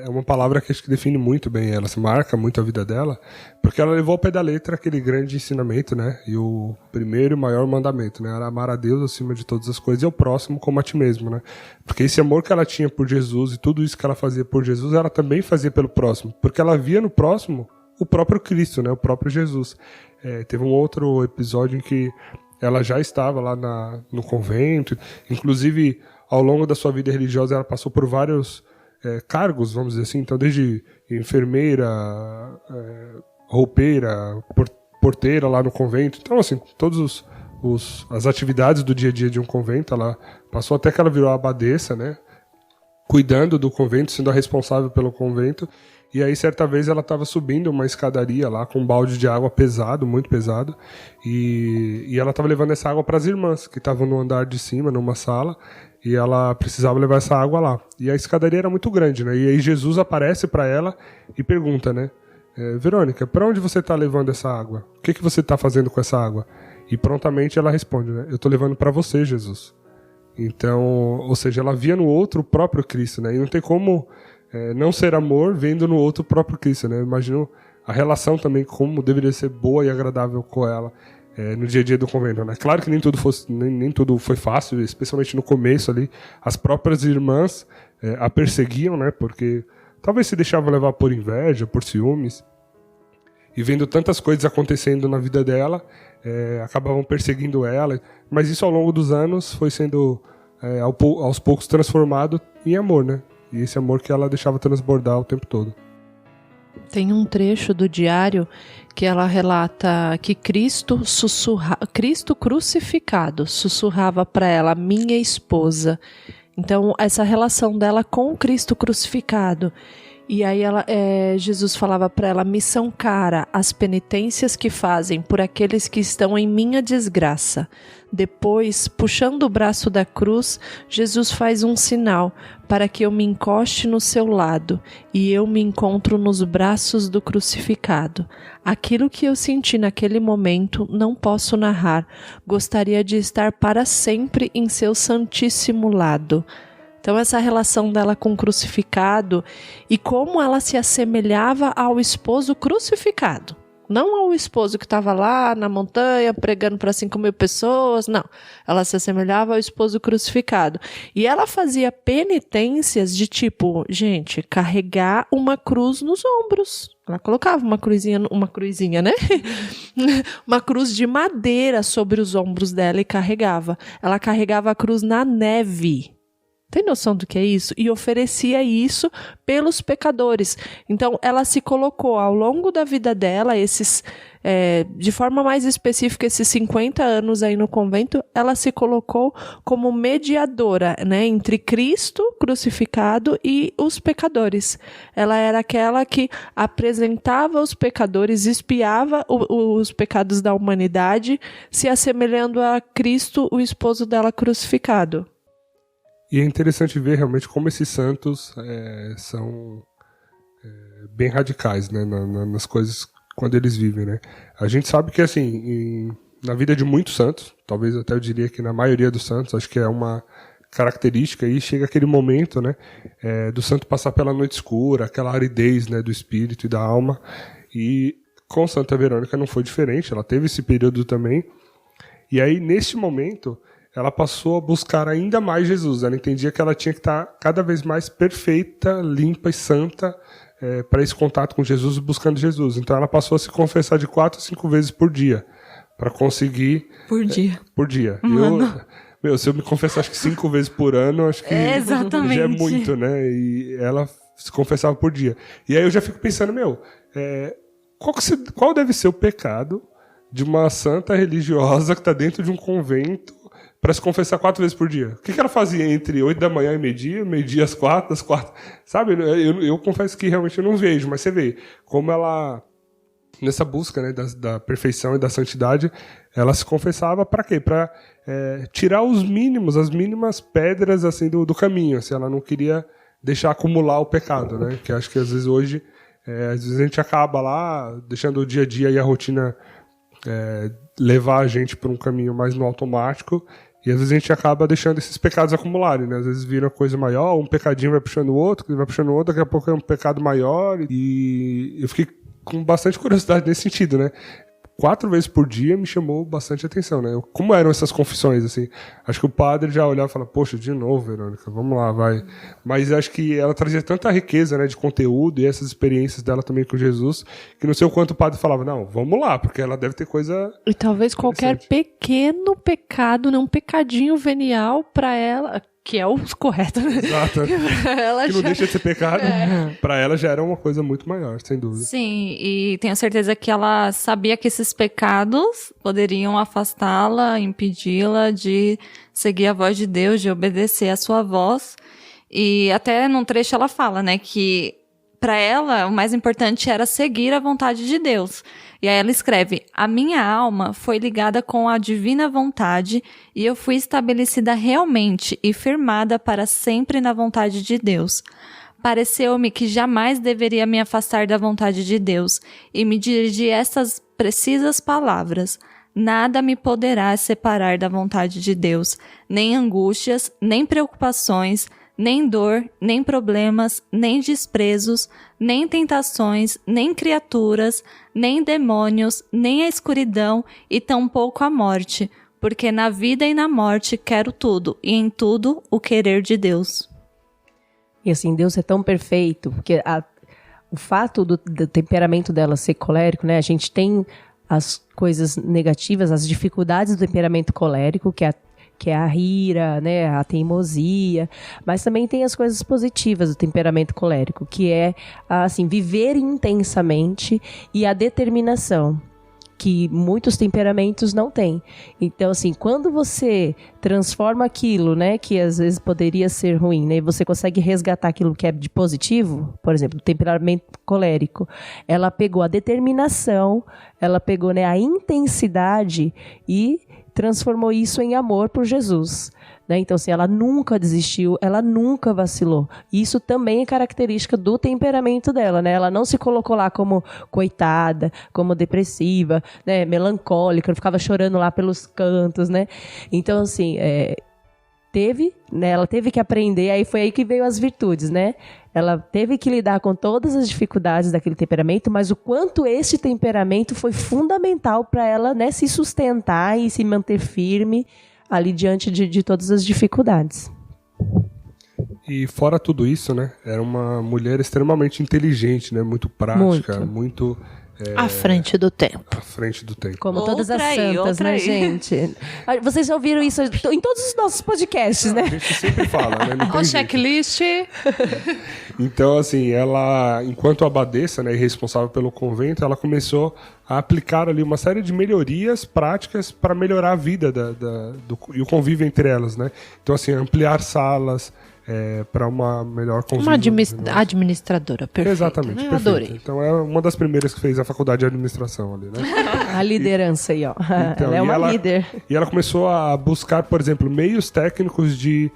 uma palavra que acho que define muito bem ela, se marca muito a vida dela, porque ela levou ao pé da letra aquele grande ensinamento, né? E o primeiro e maior mandamento, né? Era amar a Deus acima de todas as coisas e ao próximo como a ti mesmo, né? Porque esse amor que ela tinha por Jesus e tudo isso que ela fazia por Jesus, ela também fazia pelo próximo, porque ela via no próximo o próprio Cristo, né? O próprio Jesus. Teve um outro episódio em que ela já estava lá no convento, inclusive ao longo da sua vida religiosa ela passou por vários cargos, vamos dizer assim, então desde enfermeira, roupeira, porteira lá no convento, então assim, todas as atividades do dia a dia de um convento, ela passou até que ela virou abadesa, né, cuidando do convento, sendo a responsável pelo convento, E aí, certa vez, ela estava subindo uma escadaria lá com um balde de água pesado, muito pesado. E ela estava levando essa água para as irmãs, que estavam no andar de cima, numa sala. E ela precisava levar essa água lá. E a escadaria era muito grande, né? E aí Jesus aparece para ela e pergunta, né? Verônica, para onde você está levando essa água? O que você está fazendo com essa água? E prontamente ela responde, né? Eu estou levando para você, Jesus. Então, ou seja, ela via no outro o próprio Cristo, né? E não tem como não ser amor vendo no outro o próprio Cristo, né? Eu imagino a relação também, como deveria ser boa e agradável com ela no dia a dia do convento, né? Claro que nem tudo foi fácil, especialmente no começo ali. As próprias irmãs a perseguiam, né? Porque talvez se deixavam levar por inveja, por ciúmes. E vendo tantas coisas acontecendo na vida dela, acabavam perseguindo ela. Mas isso ao longo dos anos foi sendo aos poucos transformado em amor, né? E esse amor que ela deixava transbordar o tempo todo. Tem um trecho do diário que ela relata que Cristo crucificado sussurrava para ela, minha esposa. Então, essa relação dela com Cristo crucificado. E aí Jesus falava para ela, missão cara, as penitências que fazem por aqueles que estão em minha desgraça. Depois, puxando o braço da cruz, Jesus faz um sinal para que eu me encoste no seu lado e eu me encontro nos braços do crucificado. Aquilo que eu senti naquele momento não posso narrar. Gostaria de estar para sempre em seu santíssimo lado. Então essa relação dela com o crucificado e como ela se assemelhava ao esposo crucificado. Não ao esposo que estava lá na montanha pregando para 5.000 pessoas, não. Ela se assemelhava ao esposo crucificado. E ela fazia penitências de tipo, gente, carregar uma cruz nos ombros. Ela colocava uma cruzinha, né? Uma cruz de madeira sobre os ombros dela e carregava. Ela carregava a cruz na neve. Tem noção do que é isso? E oferecia isso pelos pecadores. Então, ela se colocou ao longo da vida dela, de forma mais específica, esses 50 anos aí no convento, ela se colocou como mediadora, né, entre Cristo crucificado e os pecadores. Ela era aquela que apresentava os pecadores, espiava os pecados da humanidade, se assemelhando a Cristo, o esposo dela crucificado. E é interessante ver realmente como esses santos são bem radicais, né, nas coisas quando eles vivem, né? A gente sabe que, assim, na vida de muitos santos, talvez até eu diria que na maioria dos santos, acho que é uma característica, e chega aquele momento, né, do santo passar pela noite escura, aquela aridez, né, do espírito e da alma, e com Santa Verônica não foi diferente, ela teve esse período também, e aí, neste momento, ela passou a buscar ainda mais Jesus. Ela entendia que ela tinha que estar cada vez mais perfeita, limpa e santa para esse contato com Jesus e buscando Jesus. Então ela passou a se confessar de 4 a 5 vezes por dia para conseguir... Por dia. Por dia. Se eu me confessar acho que 5 vezes por ano, acho que exatamente. Já é muito, né? E ela se confessava por dia. E aí eu já fico pensando, qual deve ser o pecado de uma santa religiosa que está dentro de um convento para se confessar 4 vezes por dia? O que ela fazia entre 8 da manhã e meio-dia às 4, às 4? Sabe, eu confesso que realmente eu não vejo, mas você vê como ela, nessa busca, né, da perfeição e da santidade, ela se confessava para quê? Para tirar as mínimas pedras assim, do caminho. Assim, ela não queria deixar acumular o pecado, né? Que acho que às vezes hoje, às vezes a gente acaba lá deixando o dia a dia e a rotina levar a gente por um caminho mais no automático, e às vezes a gente acaba deixando esses pecados acumularem, né? Às vezes vira uma coisa maior, um pecadinho vai puxando o outro, daqui a pouco é um pecado maior, e eu fiquei com bastante curiosidade nesse sentido, né? 4 vezes por dia me chamou bastante atenção, né? Como eram essas confissões, assim? Acho que o padre já olhava e falava, poxa, de novo, Verônica, vamos lá, vai. Mas acho que ela trazia tanta riqueza, né, de conteúdo e essas experiências dela também com Jesus, que não sei o quanto o padre falava, não, vamos lá, porque ela deve ter coisa... E talvez qualquer pequeno pecado, né, um pecadinho venial para ela... Que é o correto, né? Exato. Que não deixa de ser pecado. Para ela já era uma coisa muito maior, sem dúvida. Sim, e tenho certeza que ela sabia que esses pecados poderiam afastá-la, impedi-la de seguir a voz de Deus, de obedecer a sua voz. E até num trecho ela fala, né, que para ela, o mais importante era seguir a vontade de Deus. E aí ela escreve: a minha alma foi ligada com a divina vontade e eu fui estabelecida realmente e firmada para sempre na vontade de Deus. Pareceu-me que jamais deveria me afastar da vontade de Deus e me dirigi estas precisas palavras: nada me poderá separar da vontade de Deus, nem angústias, nem preocupações, nem dor, nem problemas, nem desprezos, nem tentações, nem criaturas, nem demônios, nem a escuridão e tampouco a morte, porque na vida e na morte quero tudo, e em tudo o querer de Deus. E assim, Deus é tão perfeito, porque o fato do temperamento dela ser colérico, né? A gente tem as coisas negativas, as dificuldades do temperamento colérico, que é a ira, né, a teimosia, mas também tem as coisas positivas do temperamento colérico, que é, assim, viver intensamente e a determinação, que muitos temperamentos não têm. Então, assim, quando você transforma aquilo, né, que às vezes poderia ser ruim, né, e você consegue resgatar aquilo que é de positivo, por exemplo, o temperamento colérico, ela pegou a determinação, ela pegou, né, a intensidade e transformou isso em amor por Jesus, né? Então, assim, ela nunca desistiu, ela nunca vacilou. E isso também é característica do temperamento dela, né? Ela não se colocou lá como coitada, como depressiva, né? Melancólica, ficava chorando lá pelos cantos, né? Então, assim, ela teve que aprender, aí foi aí que veio as virtudes, né? Ela teve que lidar com todas as dificuldades daquele temperamento, mas o quanto esse temperamento foi fundamental para ela, né, se sustentar e se manter firme ali diante de todas as dificuldades. E fora tudo isso, né, era uma mulher extremamente inteligente, né, muito prática, muito à frente do tempo. À frente do tempo. Como todas as santas, né, gente? Vocês já ouviram isso em todos os nossos podcasts, né? A gente sempre fala, né? Não tem O jeito. checklist. Então, assim, ela, enquanto abadesa, né, e responsável pelo convento, ela começou a aplicar ali uma série de melhorias práticas para melhorar a vida e o convívio entre elas, né? Então, assim, ampliar salas para uma melhor convívio. Uma administradora perfeita. Exatamente, né? perfeito. Adorei. Então, é uma das primeiras que fez a faculdade de administração ali, né? A liderança aí, ó. Então, ela é uma líder. E ela começou a buscar, por exemplo, meios técnicos de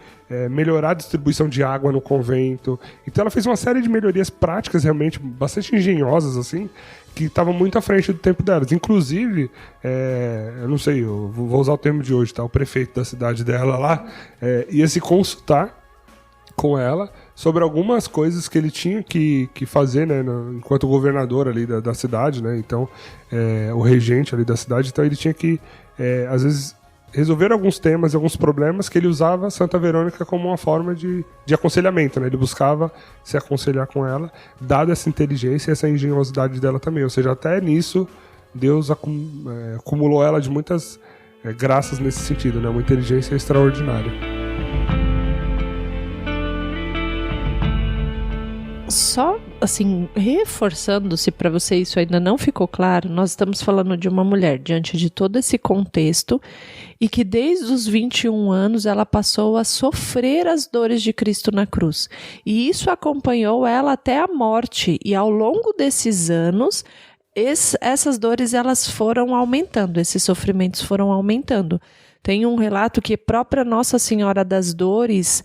melhorar a distribuição de água no convento. Então ela fez uma série de melhorias práticas realmente bastante engenhosas, assim, que estavam muito à frente do tempo delas. Inclusive, eu não sei, eu vou usar o termo de hoje, tá? O prefeito da cidade dela lá ia se consultar com ela sobre algumas coisas que ele tinha que fazer, né, enquanto governador ali da cidade, né? Então, o regente ali da cidade. Então ele tinha que, às vezes, resolver alguns temas e alguns problemas que ele usava Santa Verônica como uma forma de aconselhamento, né? Ele buscava se aconselhar com ela, dada essa inteligência e essa engenhosidade dela também. Ou seja, até nisso, Deus acumulou ela de muitas graças nesse sentido, né? Uma inteligência extraordinária. Só, assim, reforçando, se para você isso ainda não ficou claro, nós estamos falando de uma mulher diante de todo esse contexto e que desde os 21 anos ela passou a sofrer as dores de Cristo na cruz. E isso acompanhou ela até a morte. E ao longo desses anos, essas dores elas foram aumentando, esses sofrimentos foram aumentando. Tem um relato que a própria Nossa Senhora das Dores,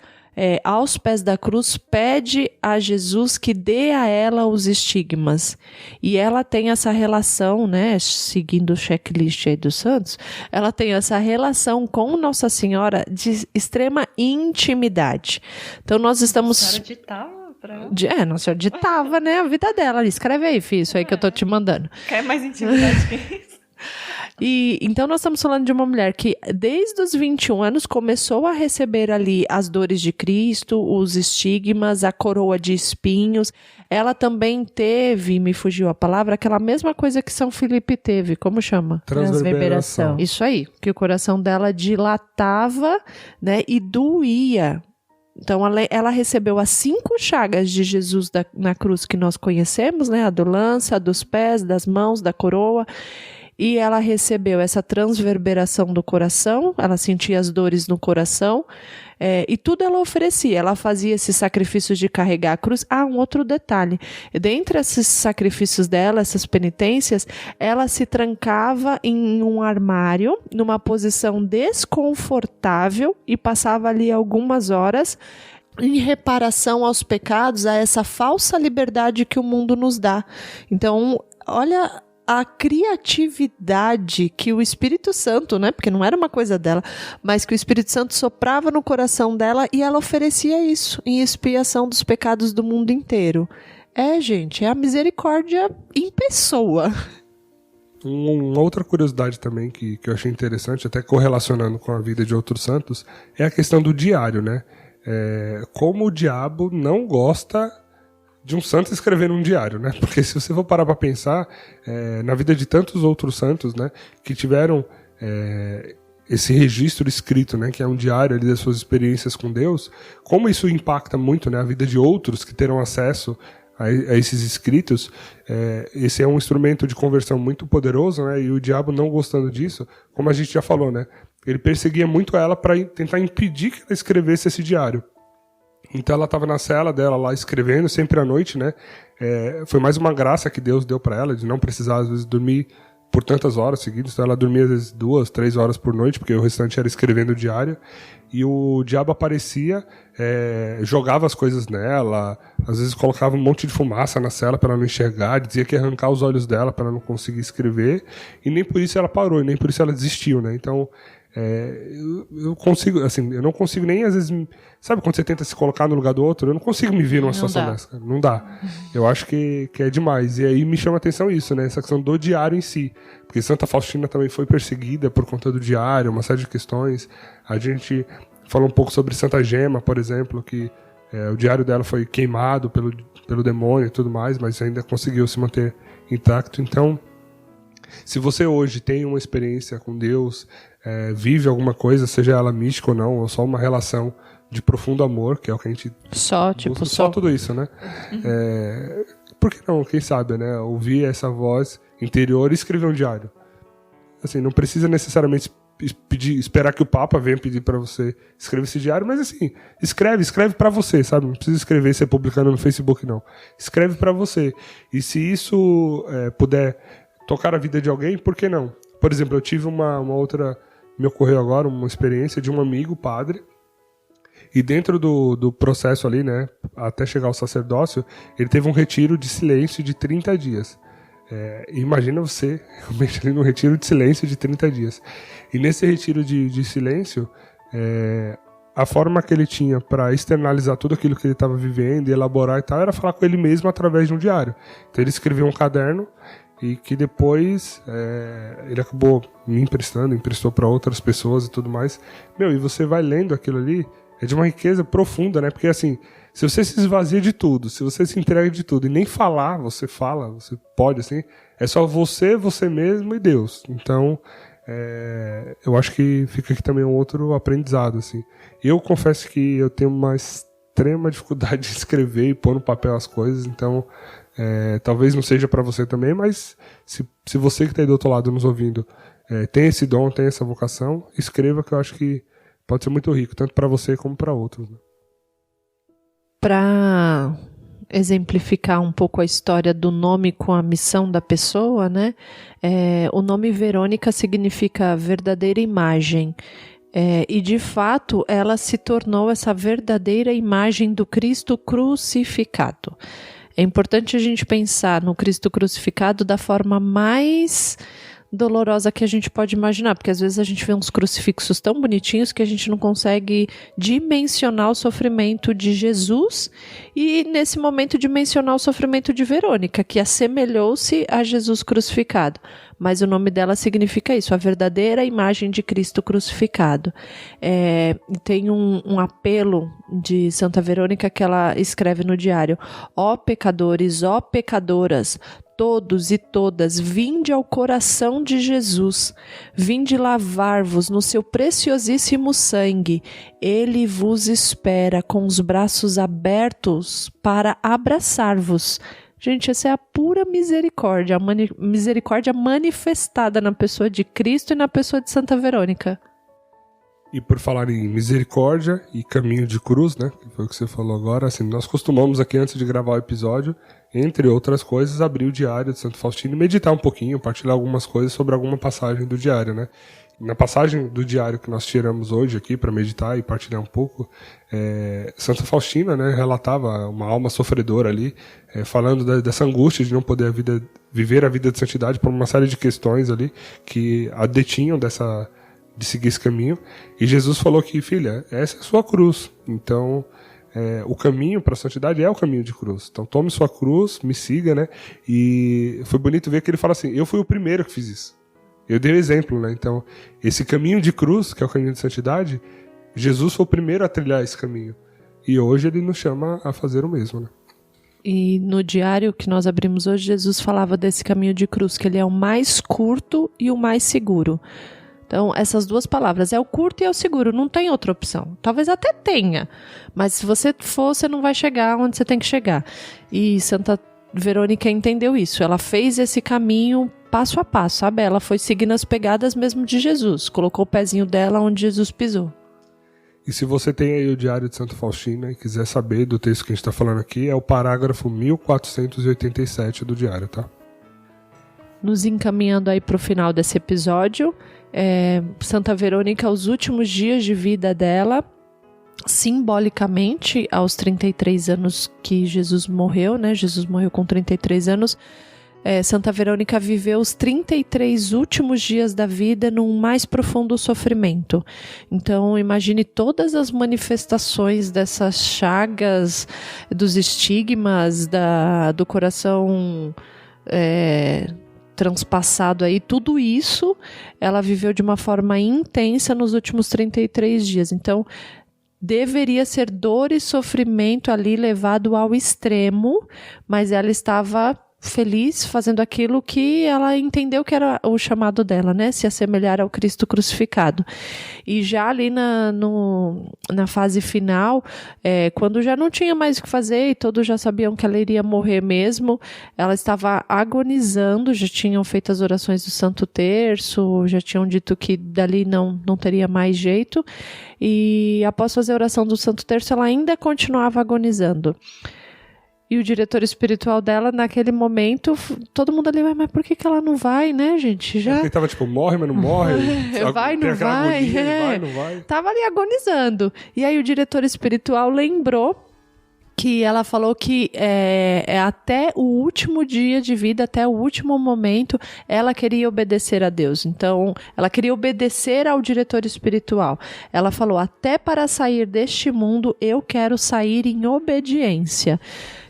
aos pés da cruz, pede a Jesus que dê a ela os estigmas. E ela tem essa relação, né, seguindo o checklist aí dos santos, ela tem essa relação com Nossa Senhora de extrema intimidade. Então nós estamos... A senhora ditava pra ela? Nossa Senhora ditava, né, a vida dela. Escreve aí, filho, isso aí que eu tô te mandando. Quer mais intimidade que isso? E então nós estamos falando de uma mulher que desde os 21 anos começou a receber ali as dores de Cristo, os estigmas, a coroa de espinhos. Ela também teve, me fugiu a palavra, aquela mesma coisa que São Filipe teve, como chama? Transverberação. Isso aí, que o coração dela dilatava, né, e doía. Então ela recebeu as 5 chagas de Jesus na cruz que nós conhecemos, né, a do lança, a dos pés, das mãos, da coroa. E ela recebeu essa transverberação do coração, ela sentia as dores no coração, E tudo ela oferecia. Ela fazia esses sacrifícios de carregar a cruz. Um outro detalhe. Dentre esses sacrifícios dela, essas penitências, ela se trancava em um armário, numa posição desconfortável, e passava ali algumas horas em reparação aos pecados, a essa falsa liberdade que o mundo nos dá. Então, olha a criatividade que o Espírito Santo, né, porque não era uma coisa dela, mas que o Espírito Santo soprava no coração dela, e ela oferecia isso em expiação dos pecados do mundo inteiro. Gente, é a misericórdia em pessoa. Uma outra curiosidade também que eu achei interessante, até correlacionando com a vida de outros santos, é a questão do diário, né? Como o diabo não gosta de um santo escrevendo um diário, né? Porque se você for parar para pensar, na vida de tantos outros santos, né, que tiveram esse registro escrito, né, que é um diário ali das suas experiências com Deus, como isso impacta muito, né, a vida de outros que terão acesso a esses escritos. Esse é um instrumento de conversão muito poderoso, né, e o diabo, não gostando disso, como a gente já falou, né, ele perseguia muito ela para tentar impedir que ela escrevesse esse diário. Então ela estava na cela dela lá escrevendo, sempre à noite, né? Foi mais uma graça que Deus deu para ela, de não precisar, às vezes, dormir por tantas horas seguidas. Então ela dormia, às vezes, 2, 3 horas por noite, porque o restante era escrevendo o diário. E o diabo aparecia, jogava as coisas nela, às vezes colocava um monte de fumaça na cela para ela não enxergar, dizia que ia arrancar os olhos dela para ela não conseguir escrever. E nem por isso ela parou, e nem por isso ela desistiu, né? Então, eu consigo, assim, eu não consigo nem, às vezes, sabe quando você tenta se colocar no lugar do outro? Eu não consigo me ver numa situação dessa, cara. Não dá. Eu acho que é demais. E aí me chama a atenção isso, né? Essa questão do diário em si. Porque Santa Faustina também foi perseguida por conta do diário, uma série de questões. A gente falou um pouco sobre Santa Gema, por exemplo, que o diário dela foi queimado pelo demônio e tudo mais, mas ainda conseguiu se manter intacto. Então, se você hoje tem uma experiência com Deus, vive alguma coisa, seja ela mística ou não, ou só uma relação de profundo amor, que é o que a gente busca, só tudo isso, né? Por que não? Quem sabe, né? Ouvir essa voz interior e escrever um diário. Assim, não precisa necessariamente esperar que o Papa venha pedir para você escrever esse diário, mas assim, escreve para você, sabe? Não precisa escrever e ser publicando no Facebook, não. Escreve para você. E se isso puder tocar a vida de alguém, por que não? Por exemplo, eu tive uma outra, me ocorreu agora, uma experiência de um amigo padre, e dentro do processo ali, né, até chegar ao sacerdócio, ele teve um retiro de silêncio de 30 dias. Imagina você realmente ali num retiro de silêncio de 30 dias. E nesse retiro de silêncio, a forma que ele tinha para externalizar tudo aquilo que ele estava vivendo e elaborar e tal, era falar com ele mesmo através de um diário. Então ele escreveu um caderno, e que depois ele acabou me emprestou para outras pessoas e tudo mais. E você vai lendo aquilo ali, é de uma riqueza profunda, né? Porque assim, se você se esvazia de tudo, se você se entrega de tudo e nem falar, você fala, você pode, assim, é só você mesmo e Deus. Então, eu acho que fica aqui também um outro aprendizado, assim. Eu confesso que eu tenho uma extrema dificuldade de escrever e pôr no papel as coisas, então talvez não seja para você também, mas se você que está aí do outro lado nos ouvindo tem esse dom, tem essa vocação, escreva, que eu acho que pode ser muito rico, tanto para você como para outros, né? Para exemplificar um pouco a história do nome com a missão da pessoa, né? O nome Verônica significa verdadeira imagem. E de fato ela se tornou essa verdadeira imagem do Cristo crucificado. É importante a gente pensar no Cristo crucificado da forma mais dolorosa que a gente pode imaginar, porque às vezes a gente vê uns crucifixos tão bonitinhos que a gente não consegue dimensionar o sofrimento de Jesus, e nesse momento dimensionar o sofrimento de Verônica, que assemelhou-se a Jesus crucificado. Mas o nome dela significa isso, a verdadeira imagem de Cristo crucificado. Tem um apelo de Santa Verônica que ela escreve no diário: ó pecadores, ó pecadoras, todos e todas, vinde ao coração de Jesus, vinde lavar-vos no seu preciosíssimo sangue. Ele vos espera com os braços abertos para abraçar-vos. Gente, essa é a pura misericórdia, a misericórdia manifestada na pessoa de Cristo e na pessoa de Santa Verônica. E por falar em misericórdia e caminho de cruz, né, que foi o que você falou agora, assim, nós costumamos aqui, antes de gravar o episódio, entre outras coisas, abrir o diário de Santo Faustino e meditar um pouquinho, partilhar algumas coisas sobre alguma passagem do diário, né. Na passagem do diário que nós tiramos hoje aqui para meditar e partilhar um pouco, Santa Faustina, né, relatava uma alma sofredora ali, falando dessa angústia de não poder viver a vida de santidade por uma série de questões ali que a detinham de seguir esse caminho. E Jesus falou que, filha, essa é a sua cruz. Então, o caminho para a santidade é o caminho de cruz. Então, tome sua cruz, me siga, né? E foi bonito ver que ele fala assim, eu fui o primeiro que fiz isso. Eu dei o exemplo, né? Então, esse caminho de cruz, que é o caminho de santidade, Jesus foi o primeiro a trilhar esse caminho. E hoje ele nos chama a fazer o mesmo, né? E no diário que nós abrimos hoje, Jesus falava desse caminho de cruz, que ele é o mais curto e o mais seguro. Então, essas duas palavras, é o curto e é o seguro, não tem outra opção. Talvez até tenha, mas se você for, você não vai chegar onde você tem que chegar. E Santa Verônica entendeu isso, ela fez esse caminho passo a passo, sabe? Ela foi seguindo as pegadas mesmo de Jesus, colocou o pezinho dela onde Jesus pisou. E se você tem aí o Diário de Santo Faustino e quiser saber do texto que a gente está falando aqui, é o parágrafo 1487 do diário, tá? Nos encaminhando aí para o final desse episódio, Santa Verônica, os últimos dias de vida dela, simbolicamente, aos 33 anos que Jesus morreu, né? Jesus morreu com 33 anos. Santa Verônica viveu os 33 últimos dias da vida num mais profundo sofrimento. Então, imagine todas as manifestações dessas chagas, dos estigmas, do coração transpassado aí, tudo isso ela viveu de uma forma intensa nos últimos 33 dias. Então, deveria ser dor e sofrimento ali levado ao extremo, mas ela estava feliz fazendo aquilo que ela entendeu que era o chamado dela, né? Se assemelhar ao Cristo crucificado. E já ali na fase final, quando já não tinha mais o que fazer e todos já sabiam que ela iria morrer mesmo, ela estava agonizando, já tinham feito as orações do Santo Terço, já tinham dito que dali não teria mais jeito, e após fazer a oração do Santo Terço, ela ainda continuava agonizando. E o diretor espiritual dela, naquele momento, todo mundo ali, mas por que ela não vai, né, gente? Já... Ele tava tipo, morre, mas não morre. Vai, não vai. Agonia, vai, não vai. Tava ali agonizando. E aí o diretor espiritual lembrou que ela falou que até o último dia de vida, até o último momento, ela queria obedecer a Deus. Então, ela queria obedecer ao diretor espiritual. Ela falou, até para sair deste mundo, eu quero sair em obediência.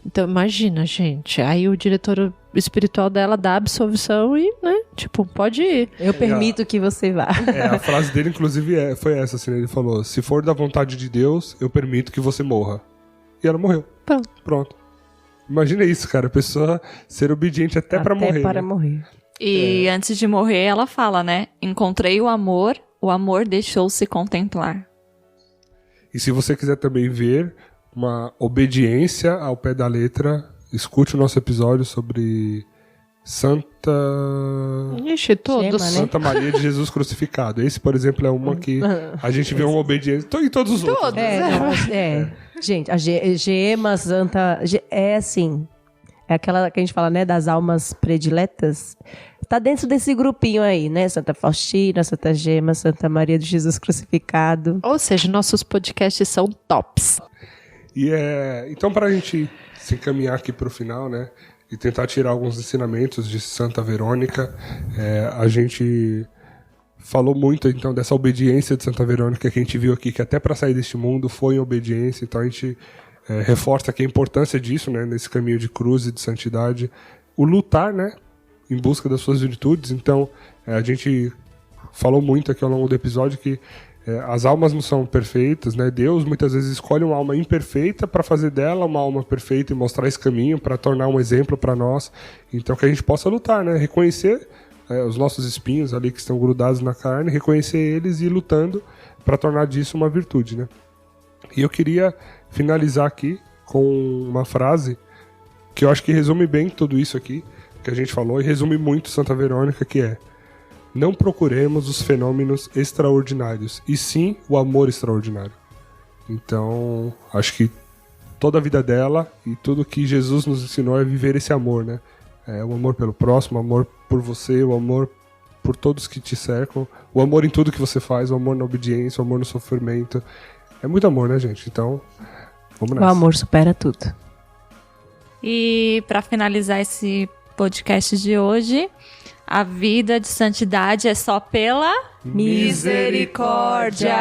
Então, imagina, gente. Aí o diretor espiritual dela dá absolvição e, né, tipo, pode ir. Eu permito que você vá. A frase dele, inclusive, foi essa, assim, ele falou, se for da vontade de Deus, eu permito que você morra. E ela morreu. Pronto. Imagina isso, cara. A pessoa ser obediente até para morrer. Até para né? morrer. E antes de morrer, ela fala, né? Encontrei o amor deixou-se contemplar. E se você quiser também ver uma obediência ao pé da letra, escute o nosso episódio sobre Santa... Ixi, todos. Gema, né? Santa Maria de Jesus Crucificado. Esse, por exemplo, é uma que a gente vê uma obediência... E todos os outros. Né? Gente, a Gema, Santa... É assim... É aquela que a gente fala, né? Das almas prediletas. Tá dentro desse grupinho aí, né? Santa Faustina, Santa Gema, Santa Maria de Jesus Crucificado. Ou seja, nossos podcasts são tops. E então, para a gente se encaminhar aqui para o final, né? E tentar tirar alguns ensinamentos de Santa Verônica, a gente falou muito, então, dessa obediência de Santa Verônica que a gente viu aqui, que até para sair deste mundo foi em obediência. Então, a gente reforça aqui a importância disso, né? Nesse caminho de cruz e de santidade. O lutar, né? Em busca das suas virtudes. Então, a gente falou muito aqui ao longo do episódio que as almas não são perfeitas, né? Deus muitas vezes escolhe uma alma imperfeita para fazer dela uma alma perfeita e mostrar esse caminho, para tornar um exemplo para nós. Então, que a gente possa lutar, né? Reconhecer os nossos espinhos ali que estão grudados na carne, reconhecer eles e ir lutando para tornar disso uma virtude, né? E eu queria finalizar aqui com uma frase que eu acho que resume bem tudo isso aqui que a gente falou e resume muito Santa Verônica, que é: não procuremos os fenômenos extraordinários, e sim o amor extraordinário. Então, acho que toda a vida dela e tudo que Jesus nos ensinou é viver esse amor, né? O amor pelo próximo, o amor por você, o amor por todos que te cercam, o amor em tudo que você faz, o amor na obediência, o amor no sofrimento. É muito amor, né, gente? Então, vamos nessa. O amor supera tudo. E para finalizar esse podcast de hoje, a vida de santidade é só pela Misericórdia!